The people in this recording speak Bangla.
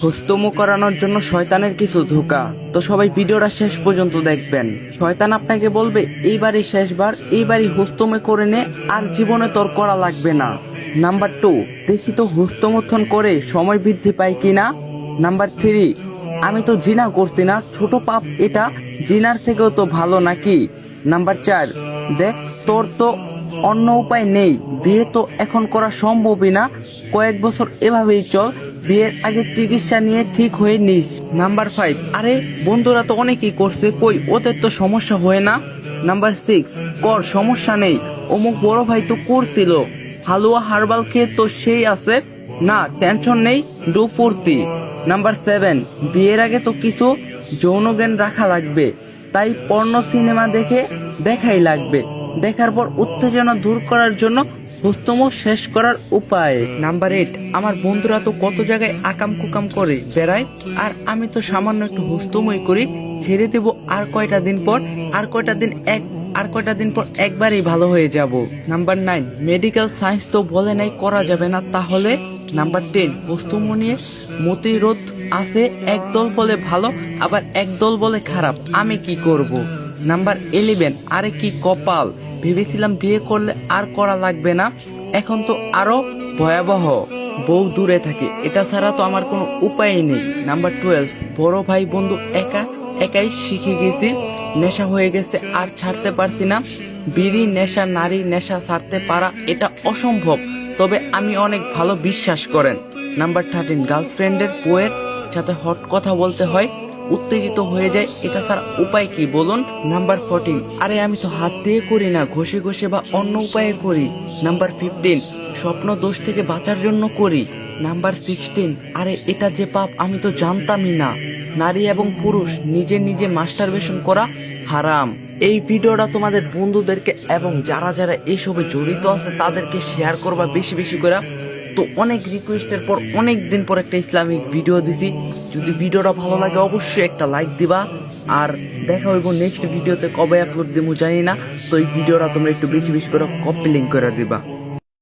হুস্তমো করানোর জন্য শয়তানের কিছু ধোঁকা। তো সবাই ভিডিওটা শেষ পর্যন্ত দেখবেন। শয়তান আপনাকে বলবে এইবারই শেষবার, এইবারই হুস্তমে করে নে, আর জীবনে তোর করা লাগবে না। নাম্বার 2, দেখি তো হুস্তমথন করে সময় বৃদ্ধি পায় কিনা। নাম্বার 3, আমি তো জিনা করছি না, ছোট পাপ এটা, জিনার থেকেও তো ভালো নাকি। নাম্বার 4, দেখ তোর তো অন্য উপায় নেই, বিয়ে তো এখন করা সম্ভবই না, কয়েক বছর এভাবেই চল, বিয়ের আগে চিকিৎসা নিয়ে ঠিক হয়ে নিস। নাম্বার 5, আরে বন্ধুরা তো অনেকেই করছে, কই ওদের তো সমস্যা হয় না। নাম্বার 6, কর সমস্যা নেই, অমুক বড় ভাই তো করছিল, হালুয়া হারবাল খেয়ে তো সেই আছে, না টেনশন নেই, ডু ফুর্তি। নাম্বার 7, বিয়ের আগে তো কিছু যৌন জ্ঞান রাখা লাগবে, তাই পর্ণ সিনেমা দেখাই লাগবে, দেখার পর উত্তেজনা দূর করার জন্য হুস্তম শেষ করার উপায়। নাম্বার 8, আমার বন্ধুরা তো কত জায়গায় আকাম কুকাম করে বেড়ায়, আর আমি তো সামান্য একটু হুস্তমই করি, ছেড়ে দেব আর কয়টা দিন পর, আর কয়টা দিন পর একবারই ভালো হয়ে যাব। নাম্বার 9, মেডিকেল সায়েন্স তো বলে নাই করা যাবে না, তাহলে। নাম্বার 10, হুস্তম নিয়ে মতিরোধ আছে, একদল বলে ভালো, আবার একদল বলে খারাপ, আমি কি করব। নাম্বার 11, আরে কি কপাল, ভেবেছিলাম বিয়ে করলে আর করা লাগবে না, এখন তো আরো ভয়াবহ, বউ দূরে থাকে, এটা ছাড়া তো আমার কোনো উপায় নেই। নাম্বার 12, বড় ভাই বন্ধু একাই শিখে গেছি, নেশা হয়ে গেছে আর ছাড়তে পারছি না, বিড়ি নেশা নারী নেশা ছাড়তে পারা এটা অসম্ভব, তবে আমি অনেক ভালো বিশ্বাস করেন। নাম্বার 13, গার্লফ্রেন্ডের বউয়ের সাথে হট কথা বলতে হয়, উত্তেজিত হয়ে যায়, এটা তার উপায় কি বলুন। নাম্বার 14, আরে আমি তো হাত দিয়ে করি না, ঘষে ঘষে বা অন্য উপায়ে করি। নাম্বার 15, স্বপ্ন দোষ থেকে বাঁচার জন্য করি। নাম্বার 16, আরে এটা যে পাপ আমি তো জানতামই না, নারী এবং পুরুষ নিজে মাস্টারবেশন করা হারাম। এই ভিডিওটা তোমাদের বন্ধুদেরকে এবং যারা যারা এইসবে জড়িত আছে তাদেরকে শেয়ার করবা বেশি বেশি করে। তো অনেক রিকোয়েস্টের পর অনেক দিন পর একটা ইসলামিক ভিডিও দিছি, যদি ভিডিওটা ভালো লাগে অবশ্যই একটা লাইক দিবা, আর দেখা হইব নেক্সট ভিডিওতে, কবে আপলোড দেবো জানি না, তো এই ভিডিওটা তোমরা একটু বেশি বেশি করে কপি লিঙ্ক করে দিবা।